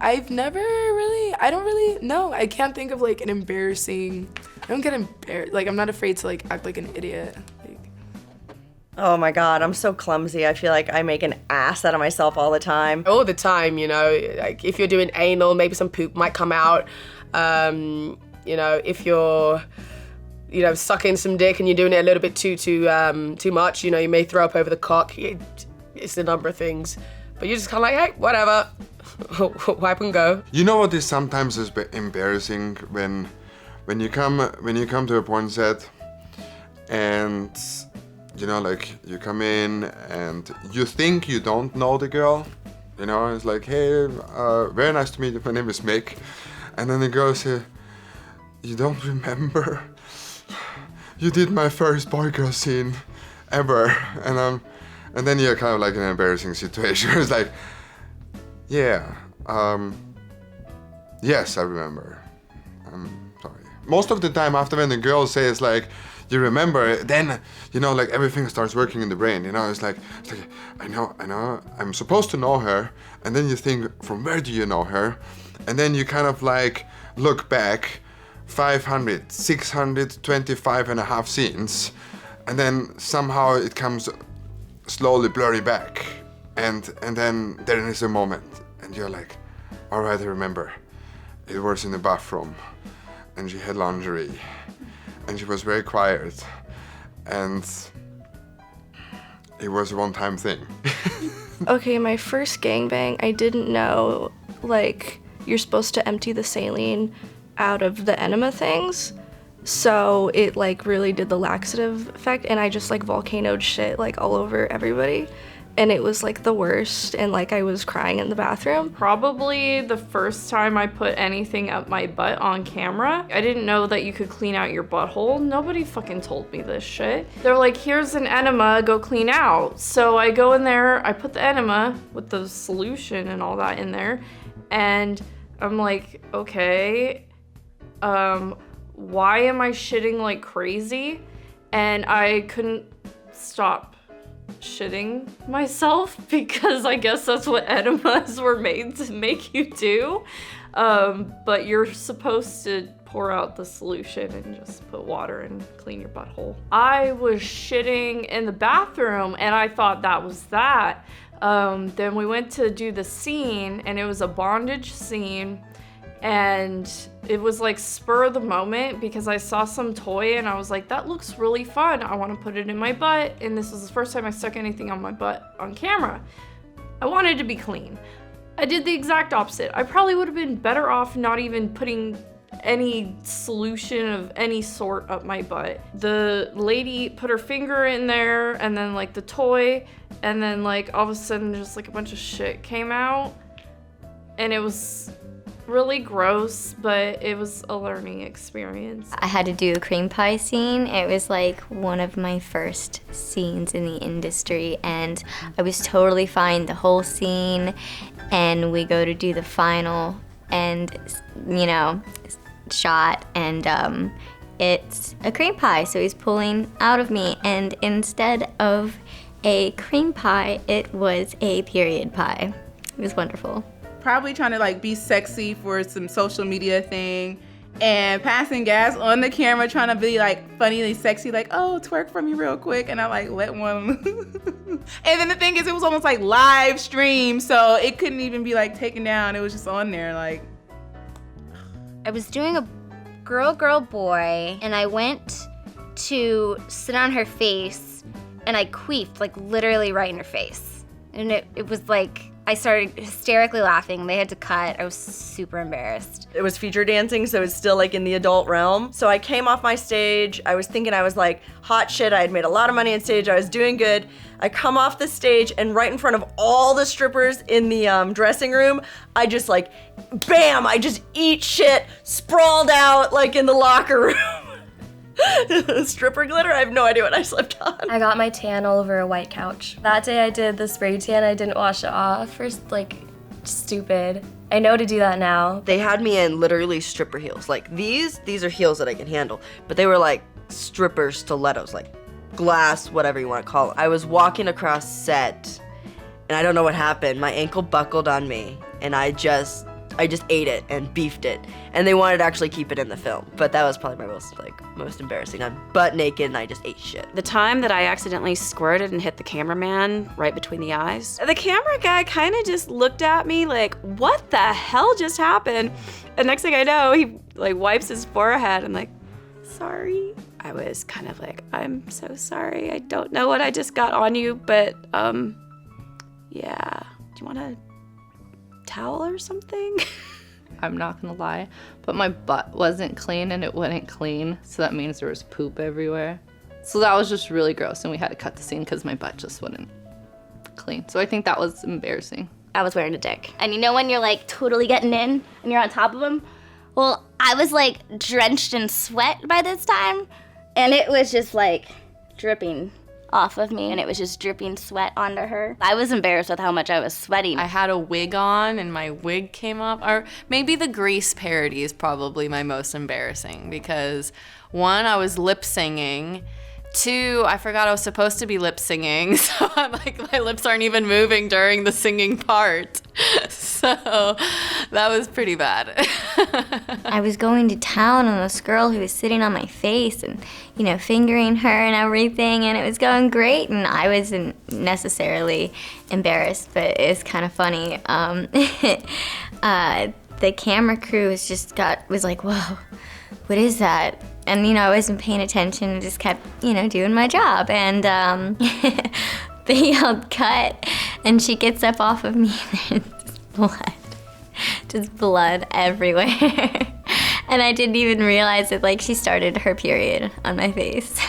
I've never really, I don't really, no, I can't think of like an embarrassing, I don't get embarrassed, like I'm not afraid to like act like an idiot. Like, oh my God, I'm so clumsy. I feel like I make an ass out of myself all the time. All the time, you know, like if you're doing anal, maybe some poop might come out. You know, if you're, you know, sucking some dick and you're doing it a little bit too much, you know, you may throw up over the cock. It's a number of things. But you're just kind of like, hey, whatever. Wipe and go. You know what is sometimes is embarrassing when you come to a porn set and you know, like you come in and you think you don't know the girl, you know, it's like, hey, very nice to meet you, my name is Mick. And then the girl says, you don't remember? You did my first boy-girl scene ever. And then you're kind of like in an embarrassing situation. It's like, yeah, yes, I remember. I'm sorry. Most of the time after when the girl says like, you remember, then, you know, like everything starts working in the brain, you know, it's like I know, I'm supposed to know her, and then you think, from where do you know her? And then you kind of like look back 500, 625 and a half scenes, and then somehow it comes slowly blurry back, and then there is a moment, and you're like, all right, I remember. It was in the bathroom, and she had lingerie, and she was very quiet, and it was a one-time thing. Okay, my first gangbang, I didn't know, like, you're supposed to empty the saline out of the enema things. So it like really did the laxative effect, and I just like volcanoed shit like all over everybody. And it was like the worst, and like I was crying in the bathroom. Probably the first time I put anything up my butt on camera. I didn't know that you could clean out your butthole. Nobody fucking told me this shit. They're like, here's an enema, go clean out. So I go in there, I put the enema with the solution and all that in there, and I'm like, okay, why am I shitting like crazy? And I couldn't stop shitting myself because I guess that's what enemas were made to make you do. But you're supposed to pour out the solution and just put water and clean your butthole. I was shitting in the bathroom and I thought that was that. Then we went to do the scene, and it was a bondage scene, and it was like spur of the moment because I saw some toy and I was like, that looks really fun. I want to put it in my butt. And this was the first time I stuck anything on my butt on camera. I wanted to be clean. I did the exact opposite. I probably would have been better off not even putting any solution of any sort up my butt. The lady put her finger in there, and then like the toy, and then like all of a sudden just like a bunch of shit came out, and it was really gross, but it was a learning experience. I had to do the cream pie scene. It was like one of my first scenes in the industry, and I was totally fine the whole scene, and we go to do the final and, you know, shot, and it's a cream pie, so he's pulling out of me, and instead of a cream pie, it was a period pie. It was wonderful. Probably trying to like be sexy for some social media thing, and passing gas on the camera, trying to be like funnily sexy, like, oh, twerk for me real quick, and I like let one. And then the thing is, it was almost like live stream, so it couldn't even be like taken down. It was just on there, like. I was doing a girl boy, and I went to sit on her face, and I queefed, like literally right in her face. And it was like, I started hysterically laughing. They had to cut. I was super embarrassed. It was feature dancing, so it's still like in the adult realm. So I came off my stage. I was thinking I was like hot shit. I had made a lot of money on stage. I was doing good. I come off the stage, and right in front of all the strippers in the dressing room, I just like, bam, I just eat shit, sprawled out like in the locker room. Stripper glitter? I have no idea what I slipped on. I got my tan all over a white couch. That day I did the spray tan. I didn't wash it off. First, like, stupid. I know to do that now. They had me in literally stripper heels. Like these are heels that I can handle, but they were like stripper stilettos, like glass, whatever you want to call it. I was walking across set, and I don't know what happened. My ankle buckled on me, and I just I just ate it and beefed it. And they wanted to actually keep it in the film. But that was probably my most embarrassing. I'm butt naked and I just ate shit. The time that I accidentally squirted and hit the cameraman right between the eyes, the camera guy kind of just looked at me like, what the hell just happened? And next thing I know, he like wipes his forehead. I'm like, sorry. I was kind of like, I'm so sorry. I don't know what I just got on you, but yeah. Do you want a towel or something? I'm not gonna lie, but my butt wasn't clean and it wouldn't clean, so that means there was poop everywhere. So that was just really gross, and we had to cut the scene because my butt just wouldn't clean. So I think that was embarrassing. I was wearing a dick. And you know when you're like totally getting in and you're on top of him? Well, I was like drenched in sweat by this time, and it was just like dripping off of me, and it was just dripping sweat onto her. I was embarrassed with how much I was sweating. I had a wig on and my wig came up. Or maybe the Grease parody is probably my most embarrassing because 1, I was lip singing. 2, I forgot I was supposed to be lip singing, so I'm like, my lips aren't even moving during the singing part. So that was pretty bad. I was going to town on this girl who was sitting on my face and, you know, fingering her and everything, and it was going great, and I wasn't necessarily embarrassed, but it's kind of funny. The camera crew was like, whoa, what is that? And, you know, I wasn't paying attention and just kept, you know, doing my job. And they yelled, cut, and she gets up off of me and there's just blood everywhere. And I didn't even realize that, like, she started her period on my face.